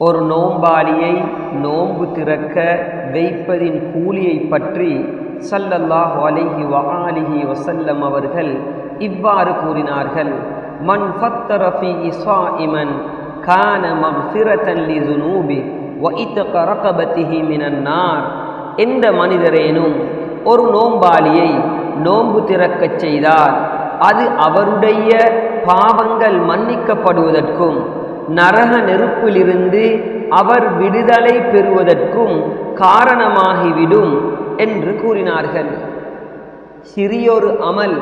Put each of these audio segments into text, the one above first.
ஒரு நோம்பாளியை நோன்பு திறக்க வைப்பதின் கூலியை பற்றி ஸல்லல்லாஹு அலைஹி வஆலிஹி வஸல்லம் அவர்கள் இவ்வாறு கூறினார்கள். மன் ஃபத்தர ஃபீஹி ஸாயிமன் கான மக்ஃபிரத்தன் லிஸுனூபி வ இத்க ரகபத்திஹி மினன் நார். எந்த மனிதரேனும் ஒரு நோம்பாளியை நோன்பு திறக்கச் செய்தால் அது அவருடைய பாவங்கள் மன்னிக்கப்படுவதற்கும் நரக நெருப்பிலிருந்து அவர் விடுதலை பெறுவதற்கும் காரணமாகிவிடும் என்று கூறினார்கள். சிறியொரு அமல்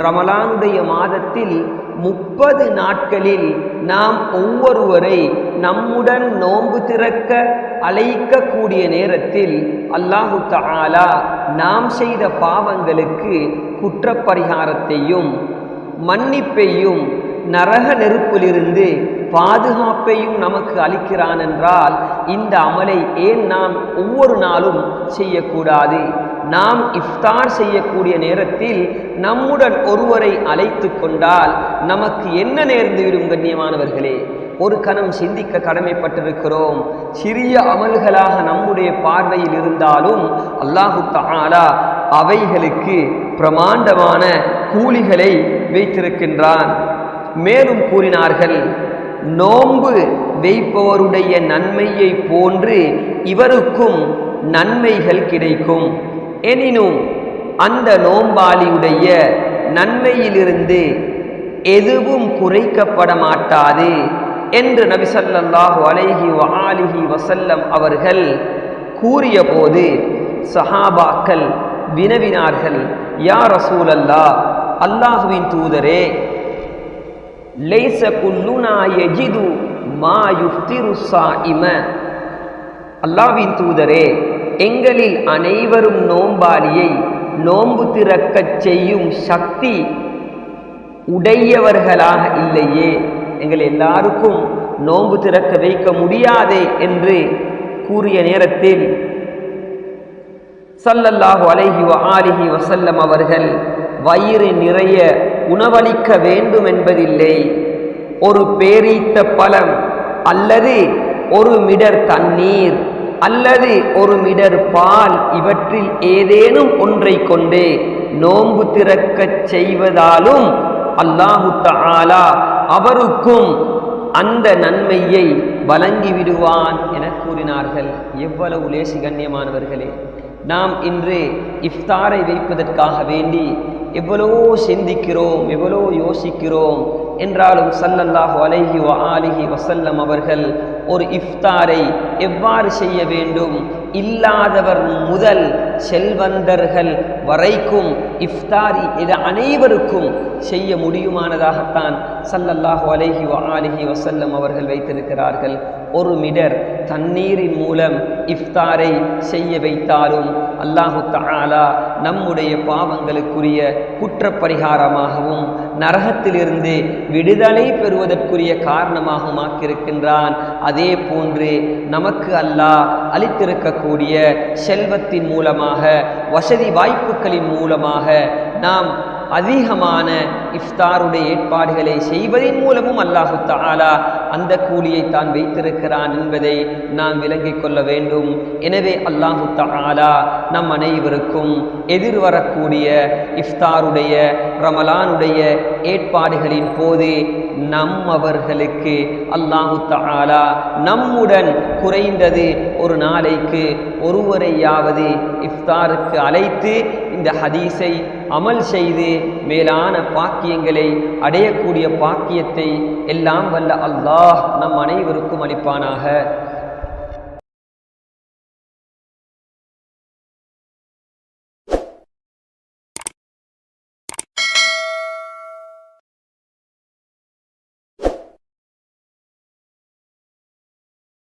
ரமலானுடைய மாதத்தில் 30 நாட்களில் நாம் ஒவ்வொருவரை நம்முடன் நோன்பு திறக்க அழைக்கக்கூடிய நேரத்தில் அல்லாஹு தஆலா நாம் செய்த பாவங்களுக்கு குற்றப்பரிகாரத்தையும் மன்னிப்பையும் நரக நெருப்பிலிருந்து பாதுகாப்பையும் நமக்கு அளிக்கிறான் என்றால் இந்த அமலை ஏன் நாம் ஒவ்வொரு நாளும் செய்யக்கூடாது? நாம் இஃப்தார் செய்யக்கூடிய நேரத்தில் நம்முடன் ஒருவரை அழைத்து கொண்டால் நமக்கு என்ன நேர்ந்துவிடும்? கண்ணியமானவர்களே, ஒரு கணம் சிந்திக்க கடமைப்பட்டிருக்கிறோம். சிறிய அமல்களாக நம்முடைய பார்வையில் இருந்தாலும் அல்லாஹு தஆலா அவைகளுக்கு பிரமாண்டமான கூலிகளை வைத்திருக்கின்றான். மேலும் கூறினார்கள், நோன்பு வைப்பவருடைய நன்மையை போன்று இவருக்கும் நன்மைகள் கிடைக்கும். எனினும் அந்த நோம்பாளியுடைய நன்மையிலிருந்து எதுவும் குறைக்கப்பட மாட்டாது என்று நபி ஸல்லல்லாஹு அலைஹி வஆலிஹி வஸல்லம் அவர்கள் கூறிய போது சஹாபாக்கள் வினவினார்கள், யா ரசூலல்லாஹ், அல்லாஹுவின் தூதரே, லைஸ குல்லுனா யஜிது மா யுஃப்திரு ஸாயிம. அல்லாஹ்வின் தூதரே, எங்களில் அனைவரும் நோம்பாளியை நோன்பு திறக்கச் செய்யும் சக்தி உடையவர்களாக இல்லையே, எங்கள் எல்லாருக்கும் நோன்பு திறக்க வைக்க முடியாதே என்று கூறிய நேரத்தில் ஸல்லல்லாஹு அலைஹி வஆலிஹி வஸல்லம் அவர்கள் வயிறு நிறைய உணவளிக்க வேண்டும் என்பதில்லை, ஒரு பேரீத்த பழம் அல்லது ஒரு மிடர் தண்ணீர் அல்லது ஒரு மிடர் பால், இவற்றில் ஏதேனும் ஒன்றை கொண்டே நோன்பு திறக்கச் செய்வதாலும் அல்லாஹு தஆலா அவருக்கும் அந்த நன்மையை வழங்கிவிடுவான் என கூறினார்கள். எவ்வளவு லேசி கண்ணியமானவர்களே! நாம் இன்று இஃப்தாரை வைப்பதற்காக வேண்டி எவ்வளவோ சிந்திக்கிறோம், எவ்வளோ யோசிக்கிறோம். என்றாலும் ஸல்லல்லாஹு அலைஹி வஆலிஹி வஸல்லம் அவர்கள் ஒரு இஃப்தாரை எவ்வாறு செய்ய வேண்டும், இல்லாதவர் முதல் செல்வந்தர்கள் வரைக்கும் இஃப்தாரி இது அனைவருக்கும் செய்ய முடியுமானதாகத்தான் ஸல்லல்லாஹு அலைஹி வஆலிஹி வஸல்லம் அவர்கள் வைத்திருக்கிறார்கள். ஒரு மிடர் தண்ணீரின் மூலம் இஃப்தாரை செய்ய வைத்தாலும் அல்லாஹு தஆலா நம்முடைய பாவங்களுக்குரிய குற்றப்பரிகாரமாகவும் நரகத்திலிருந்து விடுதலை பெறுவதற்குரிய காரணமாகவும் ஆக்கியிருக்கின்றான். அதே போன்று நமக்கு அல்லாஹ் அளித்திருக்கக்கூடிய செல்வத்தின் மூலமாக, வசதி வாய்ப்புகளின் மூலமாக நாம் அதிகமான இஃப்தாருடைய ஏற்பாடுகளை செய்வதன் மூலமும் அல்லாஹு தஆலா அந்த கூலியை தான் வைத்திருக்கிறான் என்பதை நாம் விளங்கிக் கொள்ள வேண்டும். எனவே அல்லாஹு தஆலா நம் அனைவருக்கும் எதிர்வரக்கூடிய இஃப்தாருடைய ரமலானுடைய ஏற்பாடுகளின் போது அவர்களுக்கு அல்லாஹு தஆலா நம்முடன் குறைந்தது ஒரு நாளைக்கு ஒருவரையாவது இஃப்தாருக்கு அழைத்து இந்த ஹதீஸை அமல் செய்து மேலான பாக்கியங்களை அடையக்கூடிய பாக்கியத்தை எல்லாம் வல்ல அல்லாஹ் நம் அனைவருக்கும் அளிப்பானாக.